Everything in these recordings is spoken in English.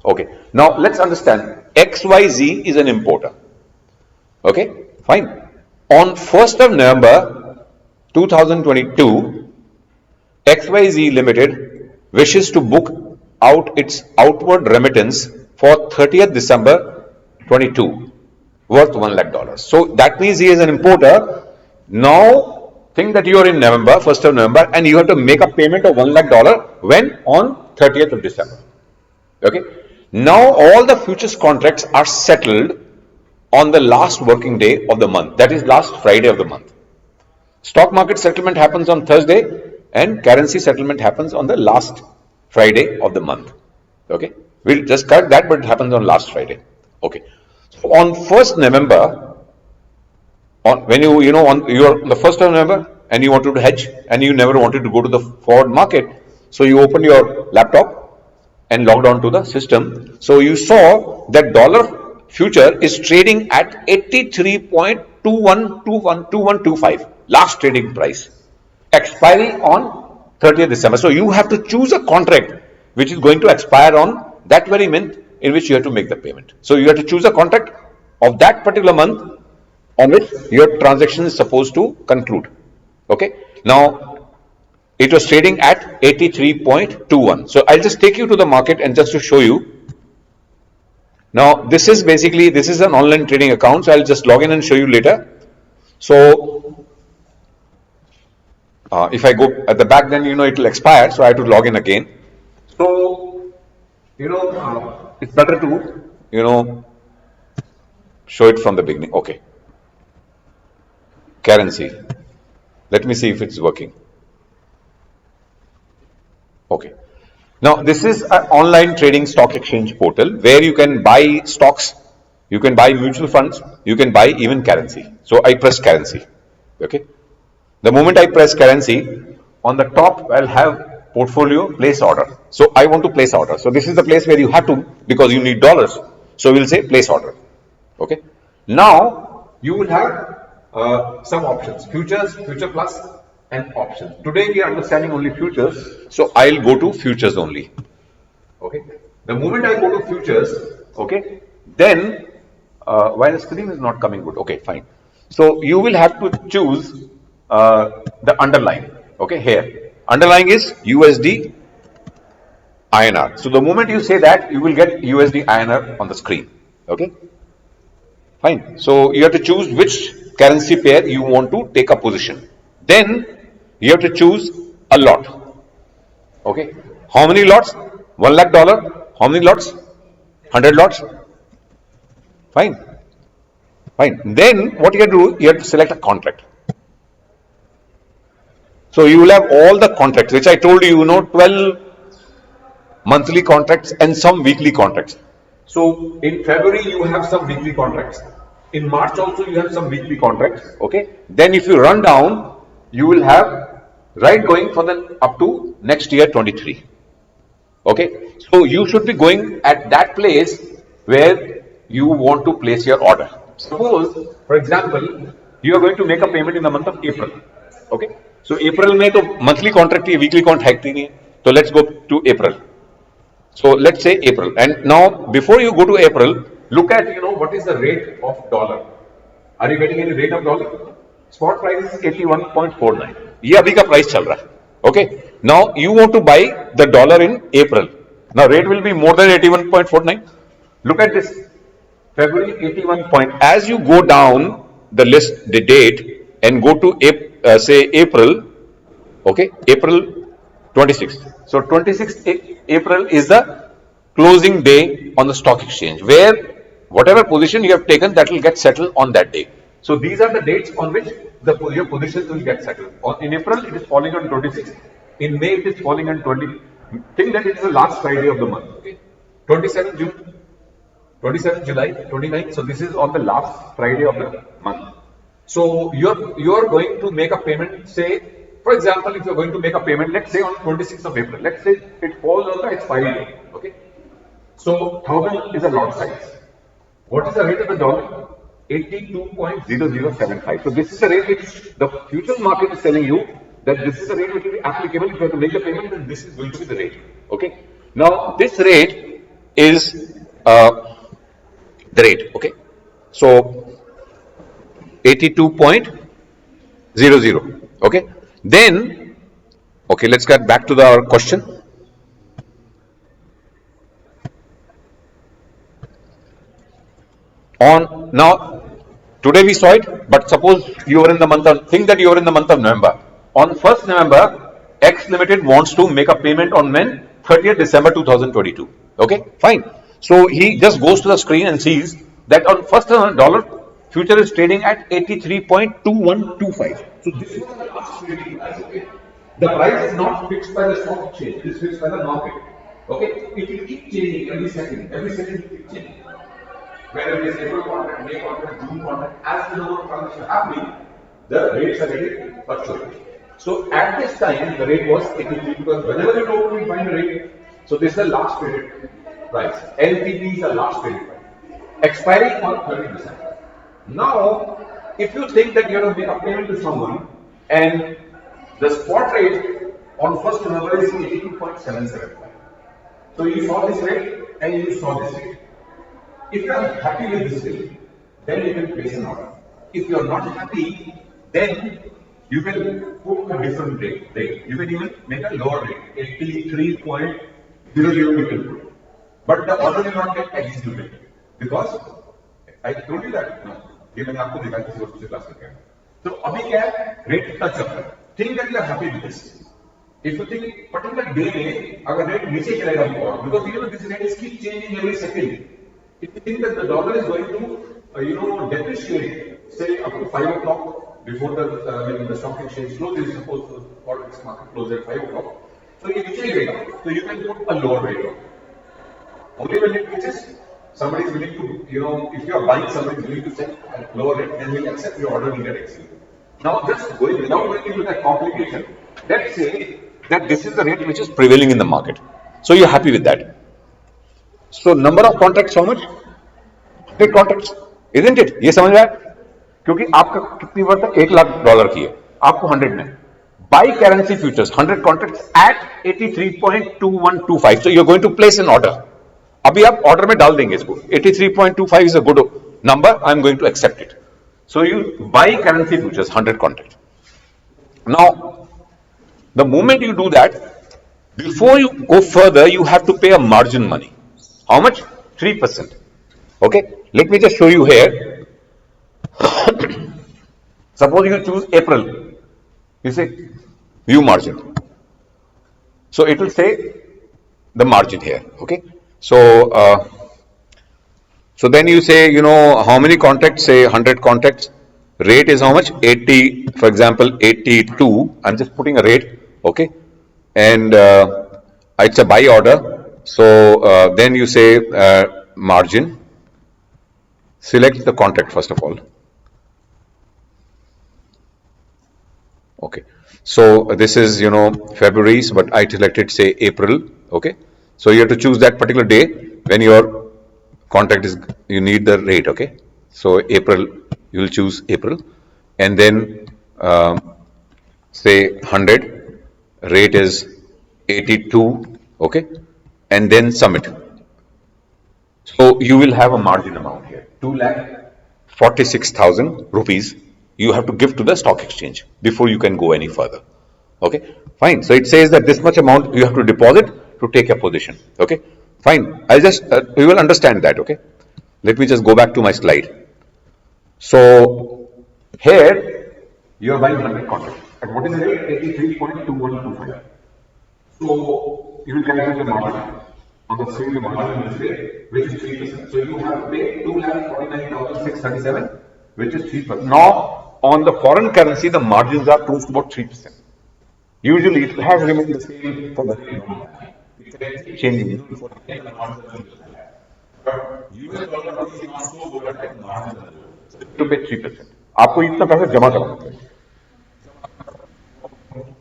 Okay. Now let's understand XYZ is an importer. Okay, fine. On 1st of November 2022, XYZ Limited wishes to book out its outward remittance for 30th December 22 worth $1 lakh. So that means he is an importer. Now think that you are in November, 1st of November, and you have to make a payment of $1 lakh when? On 30th of December. Okay. Now all the futures contracts are settled on the last working day of the month, that is last Friday of the month. Stock market settlement happens on Thursday and currency settlement happens on the last Friday of the month. Okay, we'll just correct that, but it happens on last Friday. Okay, so on 1st November, when you're the 1st of November and you wanted to hedge and you never wanted to go to the forward market, so you opened your laptop and logged on to the system. So you saw that dollar future is trading at 83.2125 last trading price, expiring on 30th December. So you have to choose a contract which is going to expire on that very month in which you have to make the payment. So you have to choose a contract of that particular month on which your transaction is supposed to conclude. Okay. Now it was trading at 83.21. So I'll just take you to the market and just to show you. Now this is an online trading account, so I'll just log in and show you later. So if I go at the back, then it will expire, so I have to log in again. So it's better to show it from the beginning. Okay, currency, let me see if it's working. Okay. Now this is an online trading stock exchange portal where you can buy stocks, you can buy mutual funds, you can buy even currency. So I press currency. Okay. The moment I press currency, on the top I'll have portfolio, place order. So I want to place order. So this is the place where you have to, because you need dollars. So we'll say place order. Okay. Now you will have some options: futures, future plus, and options. Today we are understanding only futures, so I'll go to futures only. Okay. The moment I go to futures, okay, then while the screen is not coming good, okay, fine. So you will have to choose the underlying. Okay, here underlying is USD INR. So the moment you say that, you will get USD INR on the screen. Okay, fine. So you have to choose which currency pair you want to take a position. Then you have to choose a lot. Okay. How many lots? $1 lakh. How many lots? 100 lots. Fine. Fine. Then what you have to do? You have to select a contract. So you will have all the contracts, which I told you, 12 monthly contracts and some weekly contracts. So in February you have some weekly contracts. In March also you have some weekly contracts. Okay. Then if you run down, you will have right going for the up to next year 23. Okay, so you should be going at that place where you want to place your order. Suppose, for example, you are going to make a payment in the month of April. Okay, so April में तो monthly contract है, weekly contract है नहीं. So let's go to April. So let's say April, and now before you go to April, look at what is the rate of dollar. Are you getting any rate of dollar? Spot price is 81.49. ये अभी का price चल रहा है. Okay. Now you want to buy the dollar in April. Now rate will be more than 81.49. Look at this. February 81. As you go down the list, the date, and go to say April. Okay. April 26th. So 26th April is the closing day on the stock exchange, where whatever position you have taken, that will get settled on that day. So these are the dates on which your positions will get settled. In April, it is falling on 26th. In May, it is falling on 20. Think that it is the last Friday of the month. Okay. 27th June, 27th July, 29th. So this is on the last Friday of the month. So you're going to make a payment. Say, for example, if you're going to make a payment, let's say on 26th of April. Let's say it falls on the expiry date. Okay. So 1000 is a lot size. What is the rate of the dollar? 82.0075. So this is the rate which the futures market is telling you that this is the rate which will be applicable if you have to make the payment, then this is going to be the rate. Okay. Now this rate is the rate. Okay, so 82.00. Okay, then okay, let's get back to our question. On now, today we saw it, but suppose you were in the month of, think that you were in the month of November. On 1st November, X Limited wants to make a payment on when? 30th December 2022. Okay, fine. So he just goes to the screen and sees that on 1st November, dollar future is trading at 83.2125. So this is the last trading price. Okay, the price is not fixed by the stock exchange; it is fixed by the market. Okay, it will keep changing every second. Every second it will keep changing. Whether it is April contract, May contract, June contract, as the number of transactions are happening, the rates are getting fluctuating. So at this time, the rate was 83 because whenever you go to find a rate, so this is the last traded price. LTP is the last traded price. Expiring on 30%. Now, if you think that you are going to make a payment to someone and the spot rate on 1st November is 82.775. So you saw this rate and you saw this rate. If you are happy with this rate, then you can place an order. If you are not happy, then you can put a different rate. You can even make a lower rate, 83.00 you can put. But the order will not get executed because I told you that. No, ये मैंने आपको दिखाया किसी वस्तु से class करके. So अभी क्या है? Rate कितना चल रहा है? Think that you are happy with this. If you think particular day में अगर rate नीचे चलेगा और because you know this rate is keep changing every second. If you think that the dollar is going to depreciate, say up to 5 o'clock before when the stock exchange closes, suppose the forex market closes at 5 o'clock, so you change so you can put a lower rate. Only when it reaches, somebody is willing to, if you are buying, somebody is willing to set a lower rate, then will accept your order will get executed. Now, just going without going into that complication, let's say that this is the rate which is prevailing in the market. So you're happy with that. So number of contracts how much? 100 contracts, isn't it? ये समझ में आया? क्योंकि आपका कितनी worth है? $1,00,000 की है, आपको 100 में. Buy currency futures 100 contracts at 83.2125. So you're going to place an order. अभी आप ऑर्डर में डाल देंगे इसको. 83.25 is a good number. I'm going to accept it. So you buy currency futures 100 contracts. Now, the moment you do that, before you go further, you have to pay a margin money. How much? 3%. Okay, let me just show you here. Suppose you choose April. You say view margin. So it will say the margin here. Okay, so so then you say how many contracts? Say 100 contracts. Rate is how much? 80. For example, 82. I'm just putting a rate. Okay, and it's a buy order. So then you say margin. Select the contract first of all. Okay. So this is February's, but I selected say April. Okay. So you have to choose that particular day when your contract is. You need the rate. Okay. So April, you will choose April, and then say 100. Rate is 82. Okay. And then submit. So you will have a margin amount here, 2,46,000 rupees you have to give to the stock exchange before you can go any further. Okay, fine. So it says that this much amount you have to deposit to take a position. Okay, fine. I just you will understand that. Okay, let me just go back to my slide. So here you are buying 100 contracts. And what is the rate? 83.2125. So you will calculate the margin on the same margin rate, which is 3%. So you have to pay 2,49,637, which is 3%. Now, on the foreign currency, the margins are close to about 3%. Usually, it has remained the same for the changing. But US dollar is not so volatile margin to pay 3%. आपको इतना पैसा जमा करना पड़ेगा.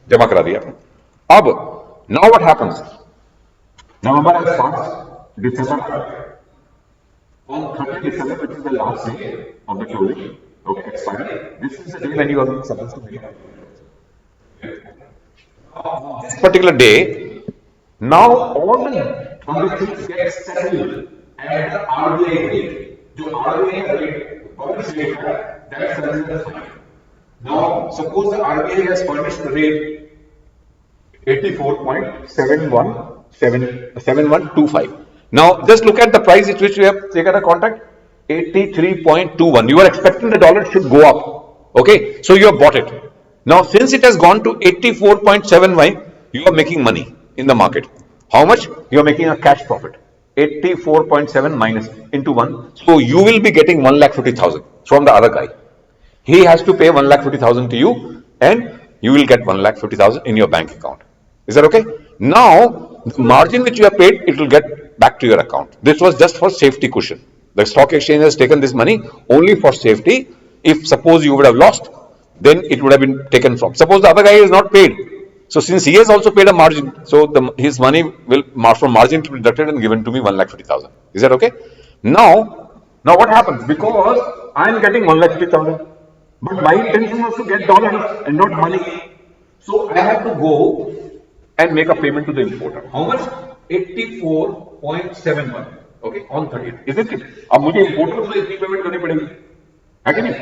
जमा करा दिया. अब now what happens? November has passed, December. On 30th December, which is the last day of the closing, okay, expiry. This is the day when you are supposed to make it. This particular day, now all the on the things get settled at the RBI rate. जो RBI rate publish rate है, that is the fine. Now, suppose the RBI has furnished the rate 84.7125. Now, just look at the price at which we have taken a contract, 83.21. You are expecting the dollar should go up. Okay, so you have bought it. Now, since it has gone to 84.71, you are making money in the market. How much? You are making a cash profit. 84.7 minus into 1. So, you will be getting 1,50,000 from the other guy. He has to pay 1,50,000 to you and you will get 1,50,000 in your bank account. Is that okay? Now, the margin which you have paid, it will get back to your account. This was just for safety cushion. The stock exchange has taken this money only for safety. If suppose you would have lost, then it would have been taken from. Suppose the other guy is not paid. So since he has also paid a margin, so his money will from margin to be deducted and given to me 1,50,000. Is that okay? Now what happens? Because I am getting 1,50,000, but my intention was to get dollars and not money. So I have to go and make a payment to the importer. How much? 84.71. Okay, on 30th. Isn't it? अब मुझे importer को इतनी payment करनी पड़ेगी, है कि नहीं?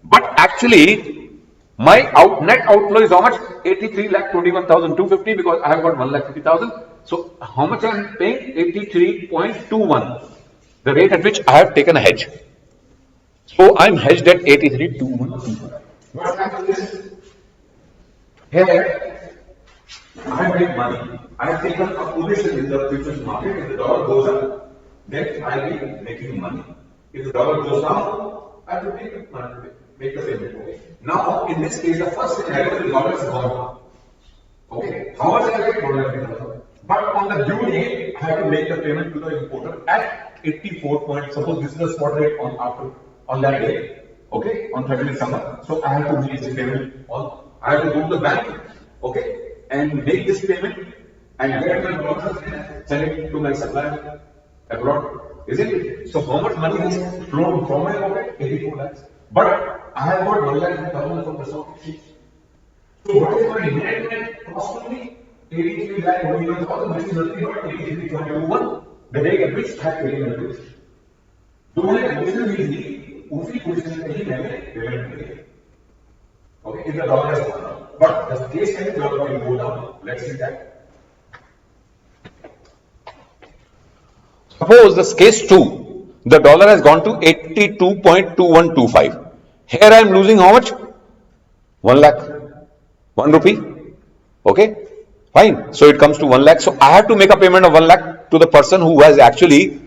But actually, my net outflow is how much? 83,21,250 because I have got 1,50,000. So how much I am paying? 83.21. The rate at which I have taken a hedge. So I am hedged at 83.21. What happens is, here I have made money. I have taken a position in the futures market. If the dollar goes up, then I will be making money. If the dollar goes down, I have to make money. Make the payment. Okay. Now, in this case, the first scenario, the dollar is gone up. Okay. How much I get? But on the due date, I have to make the payment to the importer at 84 points. Suppose this is the spot rate on that day. Okay, on 30th December. So I have to make this payment I have to go to the bank. Okay, and make this payment and get my dollars and send it to my supplier abroad. Isn't it? So how much money has flown from my pocket? 84 lakhs. But I have got 1,00,000 from the stock exchange. So what is my net cost only? 83,21,000, which is nothing but 83.21. The day at which I have taken the risk. तो मैंने position ली थी, उसी position में ही मैंने payment की. Okay, if the dollar has gone up. But the case can the dollar will go down. Let's see that. Suppose this case 2, the dollar has gone to 82.2125. Here I am losing how much? 1 lakh. 1 rupee. Okay, fine. So it comes to 1 lakh. So I have to make a payment of 1 lakh to the person who has actually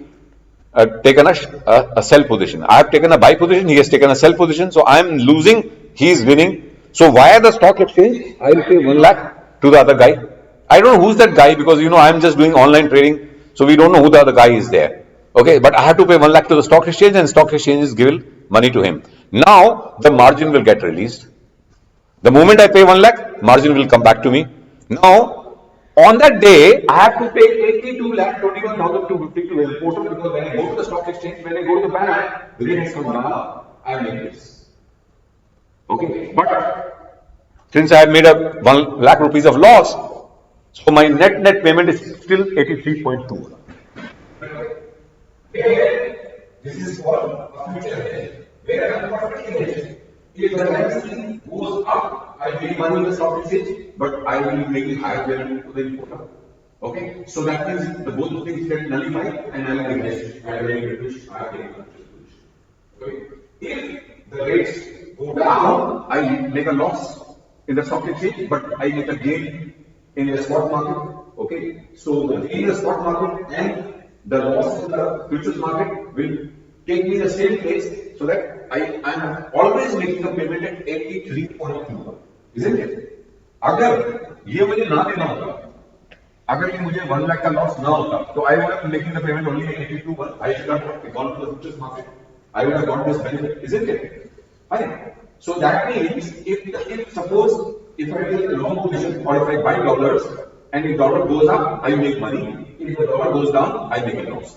taken a sell position. I have taken a buy position. He has taken a sell position. So I am losing. He is winning. So via the stock exchange, I will pay 1 lakh to the other guy. I don't know who's that guy because I am just doing online trading. So we don't know who the other guy is there. Okay, but I have to pay 1 lakh to the stock exchange and stock exchange is given money to him. Now the margin will get released. The moment I pay 1 lakh, margin will come back to me. Now on that day, I have to pay 82,21,250 to the importer because when I go to the stock exchange, when I go to the bank, the rate has come down. I make this. Okay, but since I have made a 1 lakh rupees of loss, so my net payment is still 83.2. This is for a future hedge. Where I am perfectly hedged. If the currency goes up, I pay money in the stock exchange, but I will be making higher payment to the importer. Okay, so that means the both things get nullified and I will be hedged at the rate at which I have taken the position. Okay, if the rates go down, I make a loss in the stock exchange, but I make a gain in the spot market. Okay, so the gain in the spot market and the loss in the futures market will take me the same place so that I am always making a payment at 83.2. Isn't it? अगर ये मुझे ना देना होता, अगर ये मुझे 1 lakh का loss ना होता, तो I would have been making the payment only at 82.1. I should have gone to the futures market. I would have got this benefit, isn't it? Fine. So that means if suppose if I take a long position or if I buy dollars and if dollar goes up, I make money. If the dollar goes down, I make a loss.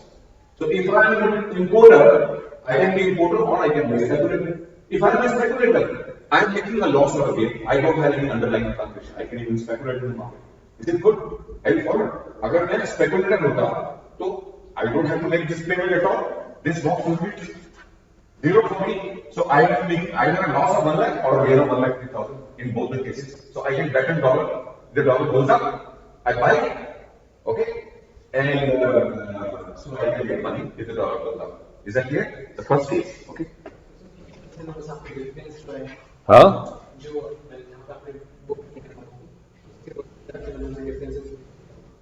So if I am an importer, I can be importer or I can be a speculator. If I am a speculator, I am making a loss or a gain. I don't have any underlying transaction. I can even speculate in the market. Is it good? I will follow. अगर मैं speculator होता, So I don't have to make this payment at all. This box will be zero for me. So I will make either a loss of 1 lakh or a gain of 1,03,000 in both the cases. So I can bet on dollar. The dollar goes up, I buy it, okay, and so I can get money if the dollar goes up. Is that clear? The first case, okay. Huh?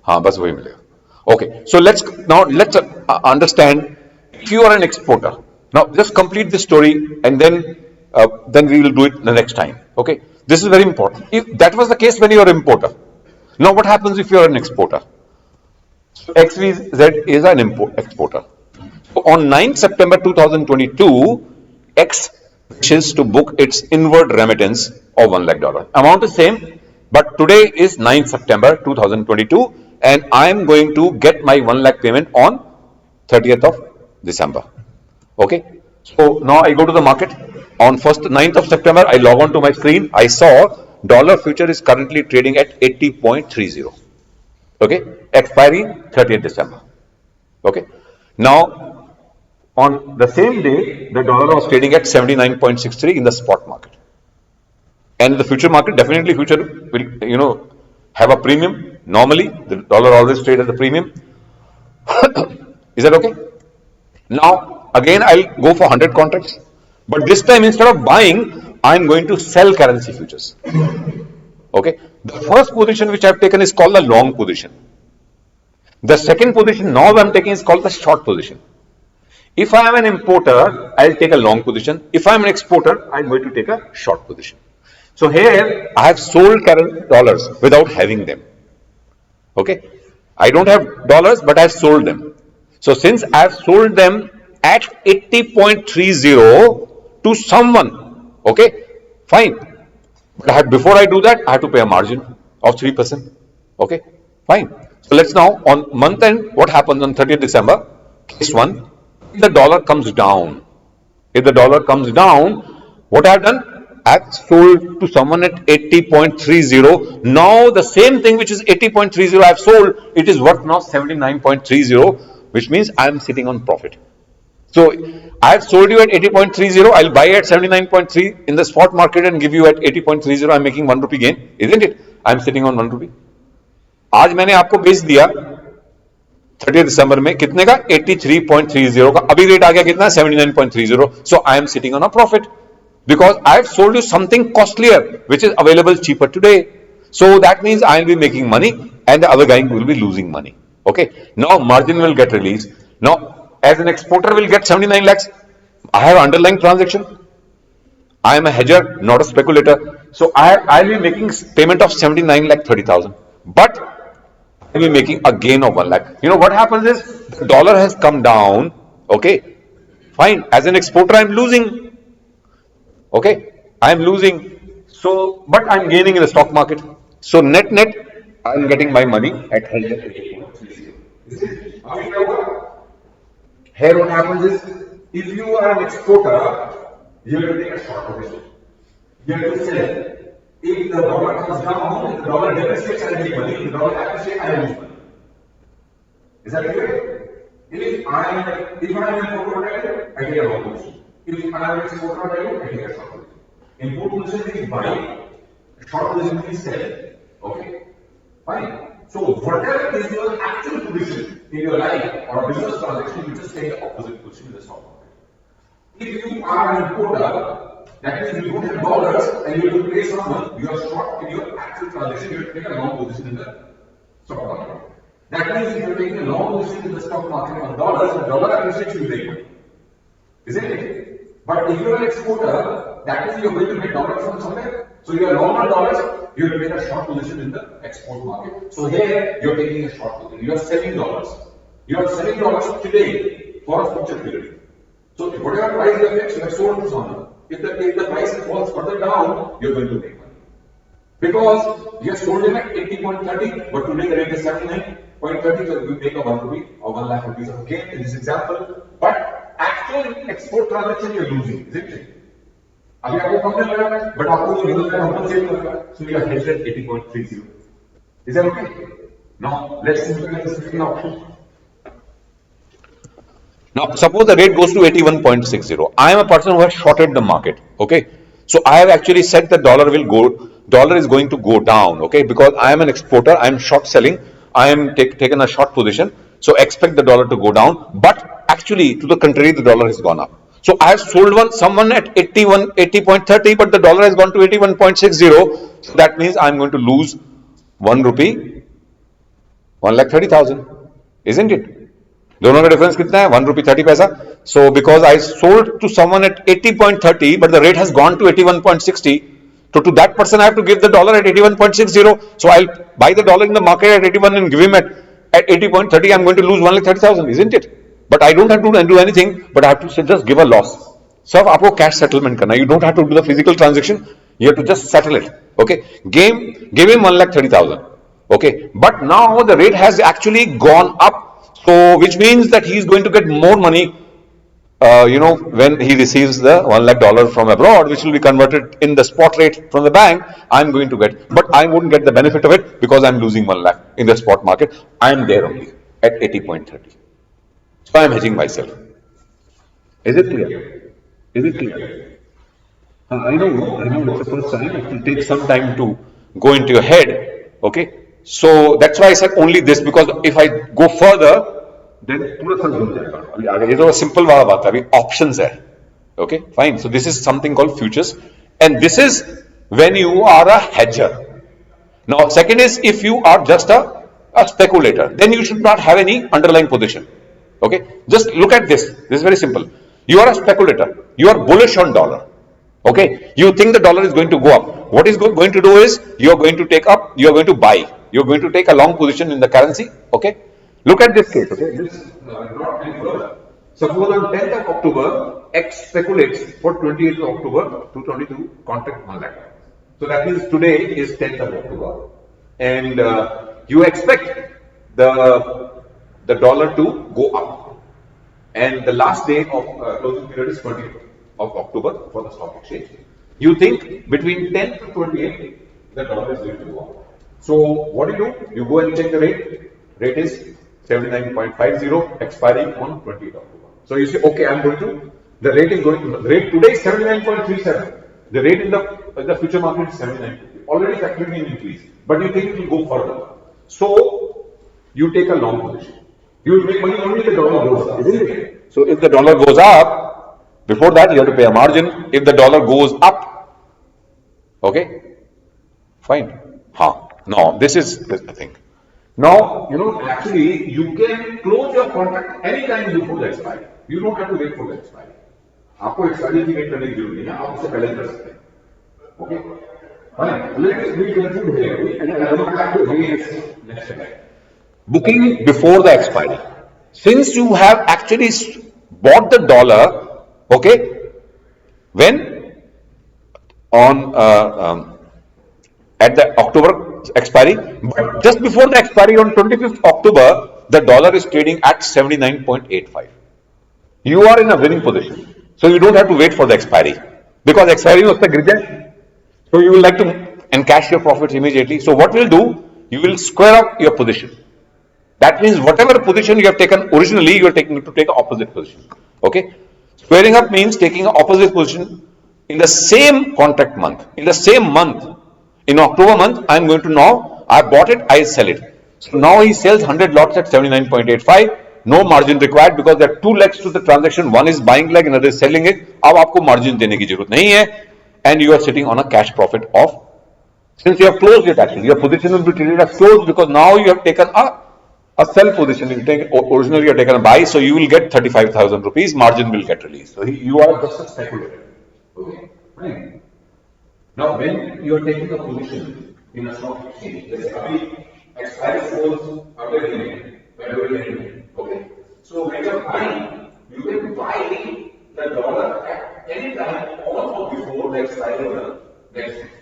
हाँ बस वही मिलेगा. Okay, so let's understand. If you are an exporter, now just complete this story and then we will do it the next time. Okay, this is very important. If that was the case when you are an importer, now what happens if you are an exporter? XYZ is an exporter. So on 9th September 2022, X wishes to book its inward remittance of $1 lakh. Amount is same, but today is 9th September 2022, and I am going to get my 1 lakh payment on 30th of December. Okay, so now I go to the market. On 9th of September, I log on to my screen. I saw dollar future is currently trading at 80.30. Okay, expiry 30th December. Okay, now on the same day, the dollar was trading at 79.63 in the spot market. And in the future market, definitely future will, have a premium. Normally, the dollar always trades at the premium. Is that okay? Now, again, I'll go for 100 contracts. But this time, instead of buying, I'm going to sell currency futures. Okay. The first position which I've taken is called the long position. The second position now I'm taking is called the short position. If I am an importer, I'll take a long position. If I'm an exporter, I'm going to take a short position. So here I have sold dollars without having them. Okay. I don't have dollars, but I've sold them. So since I've sold them at 80.30 to someone, okay, fine. But before I do that, I have to pay a margin of 3%. Okay, fine. So let's now on month end, what happens on 30th December? Case 1, if the dollar comes down. If the dollar comes down, what I have done? I have sold to someone at 80.30. Now the same thing which is 80.30 I have sold, it is worth now 79.30, which means I am sitting on profit. So I have sold you at 80.30, I'll buy at 79.3 in the spot market and give you at 80.30, I'm making 1 rupee gain, isn't it? I'm sitting on 1 rupee. आज मैंने आपको बेच दिया 30 दिसंबर में कितने का 83.30 का, अभी रेट आ गया कितना 79.30, so I am sitting on a profit because I have sold you something costlier which is available cheaper today. So that means I will be making money and the other guy will be losing money. Okay, now margin will get released. Now as an exporter will get 79 lakhs. I have underlying transaction. I am a hedger, not a speculator. So I will be making payment of 79 lakh 30,000. But I will be making a gain of 1 lakh. You know what happens is the dollar has come down. Okay, fine. As an exporter, I am losing. Okay, I am losing. So, but I am gaining in the stock market. So net, I am getting my money at 180.30. Here what happens is, if you are an exporter, you will take a short position. You have to sell. If the dollar comes down, if the dollar depreciates, I make money. If the dollar appreciates, I lose money. Is that clear? If I am an importer, I take a long position. If I am an exporter, I take a short position. Import position is buy, short position is sell. Okay? Fine. So whatever is your actual position in your life or business transaction, you just take the opposite position in the stock market. If you are an importer, that means you don't have dollars and you have to pay someone, you are short in your actual transaction, you have to take a long position in the stock market. That means if you are taking a long position in the stock market on dollars, the dollar appreciates, you make money. Isn't it? But if you are an exporter, that means you are going to get dollars from somewhere. So you are long on dollars, you will take a short position in the export market. So here you are taking a short position. You are selling dollars. You are selling dollars today for a future period. So whatever price you have fixed, you have sold to someone. If the price falls further down, you are going to make money. Because you have sold him at 80.30, but today the rate is 79.30, so you make a 1 rupee or 1 lakh rupees of gain in this example. But actual export transaction you are losing, isn't it? अभी आपको कम मिल रहा है, but आपको जो मिल रहा है हमको cell मिल रहा है, so you are hedged at 80.30. Is that okay? Now let's look at the second option. Now, suppose the rate goes to 81.60. I am a person who has shorted the market. Okay. So I have actually said that dollar is going to go down. Okay. Because I am an exporter, I am short selling, I am taken a short position. So expect the dollar to go down. But actually, to the contrary, the dollar has gone up. So I have sold someone at 80.30, but the dollar has gone to 81.60. So that means I am going to lose 1 rupee, 1,30,000, isn't it? दोनों का difference कितना है? 1 rupee 30 paisa. So because I sold to someone at 80.30, but the rate has gone to 81.60. So to that person, I have to give the dollar at 81.60. So I'll buy the dollar in the market at 81 and give him at 80.30. I'm going to lose 1,30,000, isn't it? But I don't have to do anything, but I have to just give a loss. So आपको cash settlement करना. You don't have to do the physical transaction. You have to just settle it. Okay. Give him 1,30,000. Okay. But now the rate has actually gone up. So, which means that he is going to get more money, when he receives the $1 lakh from abroad, which will be converted in the spot rate from the bank. I'm going to get, but I wouldn't get the benefit of it because I'm losing 1 lakh in the spot market. I'm there only at 80.30. So I'm hedging myself. Is it clear? Is it clear? I know it's the first time. It will take some time to go into your head. Okay. So that's why I said only this, because if I go further, then पूरा सब घूम जाएगा. अभी आगे ये तो simple वाला बात है. अभी options है. Okay, fine. So this is something called futures, and this is when you are a hedger. Now, second is if you are just a speculator, then you should not have any underlying position. Okay, just look at this. This is very simple. You are a speculator. You are bullish on dollar. Okay, you think the dollar is going to go up. What is going to do is you are going to take up. You are going to buy. You are going to take a long position in the currency. Okay, look at this case. Okay, this not any further. Suppose on 10th of October, X speculates for 28th of October 2022 contract 1 lakh. So that means today is 10th of October, and you expect the dollar to go up, and the last day of closing period is 20th of October for the stock exchange. You think between 10th to 28th the dollar is going to go up. So what do? You go and check the rate. Rate is 79.50, expiring on 20th October. So you say, okay, I'm going to. The rate is going to. The rate today is 79.37. The rate in the future market is 79. Already factoring in increase, but you think it will go further. So you take a long position. You will make money only if the dollar goes up, isn't it? So if the dollar goes up, before that you have to pay a margin. If the dollar goes up, okay, fine. No, this is the thing. Now, actually, you can close your contract anytime before the expiry. You don't have to wait for the expiry. आपको expiry की wait करने की जरूरत नहीं है. आप उससे पहले कर सकते हैं. Okay. Fine. Let me conclude here, and I come back to next time. Booking before the expiry. Since you have actually bought the dollar, okay, when on at the October expiry, but just before the expiry on 25th October, the dollar is trading at 79.85. You are in a winning position, so you don't have to wait for the expiry, because expiry was the grid. So you will like to encash your profits immediately. So what we'll do, you will square up your position. That means whatever position you have taken originally, you are taking to take an opposite position. Okay, squaring up means taking an opposite position in the same contract month, in the same month. In October month, I am going to now, I bought it, I sell it. So now he sells 100 lots at 79.85. No margin required, because there are two legs to the transaction. One is buying leg, another is selling it. अब आपको margin देने की जरूरत नहीं है, and you are sitting on a cash profit of, since you have closed it actually, your position will be treated as closed, because now you have taken a sell position. You take, originally you have taken a buy, so you will get 35,000 rupees. Margin will get released. So you are just a speculator. Okay, fine. Now, when you are taking a position in a stock exchange, let's say expiry goes after February, okay. So when you are buying, you can buy the dollar at any time on or before the expiry of the next month.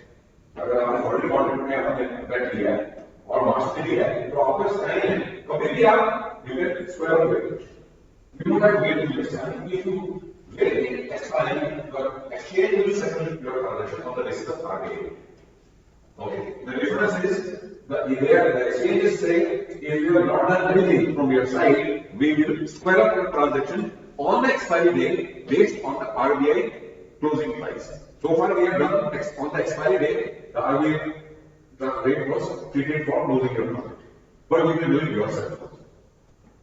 अगर आपने already contract में आपने बैठ लिया है और मार्च में लिया है, तो आपको एक्सपायरी है, कभी भी आप you can square of it. You don't have to wait till expiry. If you wait till expiry, your exchange will settle your transaction on the basis of RBI. Okay. The difference is the exchange is saying, if you have not done anything from your side, we will square up your transaction on the expiry date based on the RBI closing price. So far we have done on the expiry date, the RBI the rate was treated for closing your market. But you can do it yourself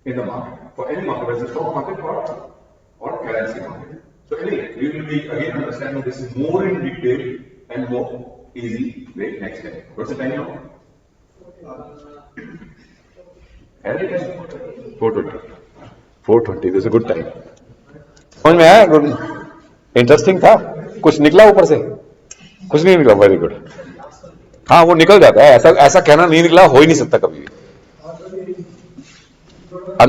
in the market, for any market, whether it's stock market or currency market. So anyway, we will be again understanding this more in detail and more easy way next time. What's the time now? 4:20. This is a good time. समझ में आया? Good, interesting था. कुछ निकला ऊपर से? कुछ नहीं निकला. Very good. हाँ, वो निकल जाता है. ऐसा कहना नहीं निकला हो ही नहीं सकता कभी भी. अब